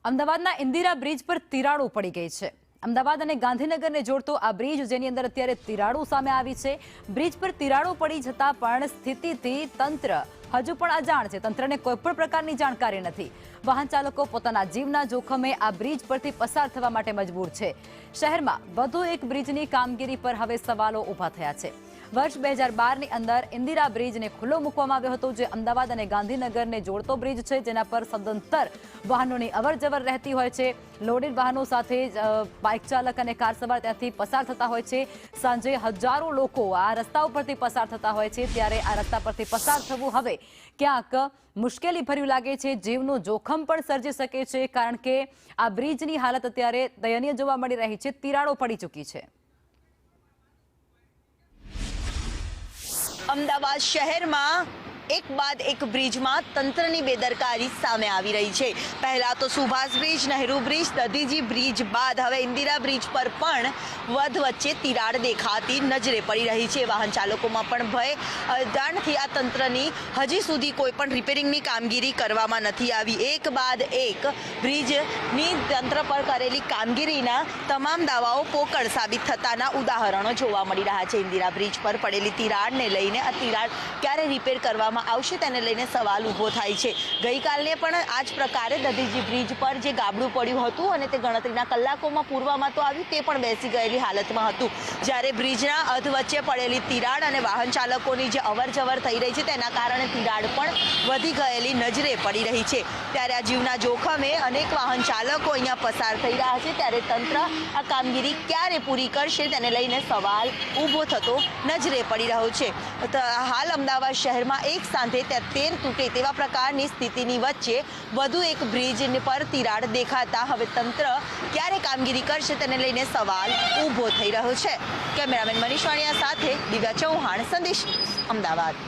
અમદાવાદના ઇન્દિરા બ્રિજ પર તિરાડો પડી ગઈ છે। અમદાવાદ અને ગાંધીનગરને જોડતો આ બ્રિજ જેની અંદર અત્યારે તિરાડો સામે આવી છે। બ્રિજ પર તિરાડો પડી જતા પણ સ્થિતિથી તંત્ર હજુ પણ અજાણ છે। તંત્રને કોઈ પણ પ્રકારની જાણકારી નથી। વાહન ચાલકો પોતાના જીવના જોખમે આ બ્રિજ પરથી પસાર થવા માટે મજબૂર છે। શહેરમાં વધુ એક બ્રિજની કામગીરી પર હવે સવાલો ઊભા થયા છે। વર્ષ 2012ની અંદર ઇન્દિરા બ્રિજને ખુલ્લો મૂકવામાં આવ્યો હતો, જે અમદાવાદ અને ગાંધીનગરને જોડતો બ્રિજ છે, જેના પર સદંતર વાહનોની અવરજવર રહેતી હોય છે। લોડેડ વાહનો સાથે બાઇક ચાલક અને કાર સવાર ત્યાંથી પસાર થતા હોય છે। સાંજે હજારો લોકો આ રસ્તા ઉપરથી પસાર થતા હોય છે, ત્યારે આ રસ્તા પરથી પસાર થવું હવે ક્યાંક મુશ્કેલી ભર્યું લાગે છે। જીવનું જોખમ પણ સર્જી શકે છે, કારણ કે આ બ્રિજની હાલત અત્યારે દયનીય જોવા મળી રહી છે। તિરાડો પડી ચૂકી છે। અમદાવાદ શહેરમાં એક બાદ એક બ્રિજમાં તંત્રની બેદરકારી સામે આવી રહી છે। પહેલા તો Subhash bridge, Nehru bridge, Dadhiji bridge બાદ હવે ઇન્દિરા બ્રિજ પર પણ વચ્ચે તિરાડ દેખાતી નજરે પડી રહી છે। વાહન ચાલકોમાં પણ ભય, અજાણથી આ તંત્રની હજી સુધી કોઈ પણ રિપેરિંગની કામગીરી કરવામાં નથી આવી। એક બાદ એક બ્રિજની તંત્ર પર કરેલી કામગીરીના તમામ દાવાઓ પોકળ સાબિત થતાના ઉદાહરણો જોવા મળી રહ્યા છે। ઇન્દિરા બ્રિજ પર પડેલી તિરાડને લઈને આ તિરાડ ક્યારે રિપેર કરવામાં આવશે તેને લઈને સવાલ ઊભો થાય છે। ગઈકાલે પણ આ જ પ્રકારે દધીજી બ્રિજ પર જે ગાબડું પડ્યું હતું અને તે ગણતરીના કલાકોમાં પૂરવામાં તો આવ્યું, તે પણ બેસી ગયેલી હાલતમાં હતું। જ્યારે બ્રિજના અધ વચ્ચે પડેલી તિરાડ અને વાહન ચાલકોની જે અવરજવર થઈ રહી છે તેના કારણે તિરાડ પણ વધી ગયેલી નજરે પડી રહી છે। ત્યારે આ જીવના જોખમે અનેક વાહન ચાલકો અહીંયા પસાર થઈ રહ્યા છે, ત્યારે તંત્ર આ કામગીરી ક્યારે પૂરી કરશે તેને લઈને સવાલ ઊભો થતો નજરે પડી રહ્યો છે। હાલ અમદાવાદ શહેરમાં એક સાથે 13 તૂટે તેવા પ્રકારની સ્થિતિની વચ્ચે વધુ એક બ્રિજ પર તિરાડ દેખાતા હવે તંત્ર ક્યારે કામગીરી કરશે તેને લઈને સવાલ ઊભો થઈ રહ્યો છે। કેમેરામેન મનીષ વાણિયા સાથે દિવ્યા ચૌહાણ, સંદેશ, અમદાવાદ।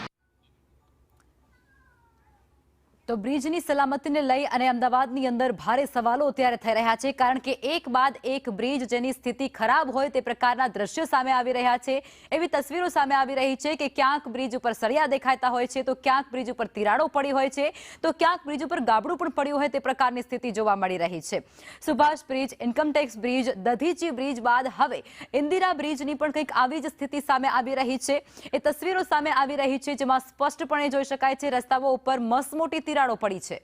તો બ્રિજની સલામતીને લઈ અને અમદાવાદની અંદર ભારે સવાલો અત્યારે થઈ રહ્યા છે, કારણ કે એક બાદ એક બ્રિજ જેની સ્થિતિ ખરાબ હોય તે પ્રકારના દ્રશ્યો સામે આવી રહ્યા છે। એવી તસવીરો સામે આવી રહી છે કે ક્યાંક બ્રિજ ઉપર સળિયા દેખાતા હોય છે, તો ક્યાંક બ્રિજ ઉપર તિરાડો પડી હોય છે, તો ક્યાંક બ્રિજ ઉપર ગાબડું પણ પડ્યું હોય તે પ્રકારની સ્થિતિ જોવા મળી રહી છે। Subhash bridge, income tax bridge, Dadhichi bridge બાદ હવે ઇન્દિરા બ્રિજની પણ કંઈક આવી જ સ્થિતિ સામે આવી રહી છે। એ તસવીરો સામે આવી રહી છે, જેમાં સ્પષ્ટપણે જોઈ શકાય છે રસ્તાઓ ઉપર મસમોટી તિરાડો પડી છે।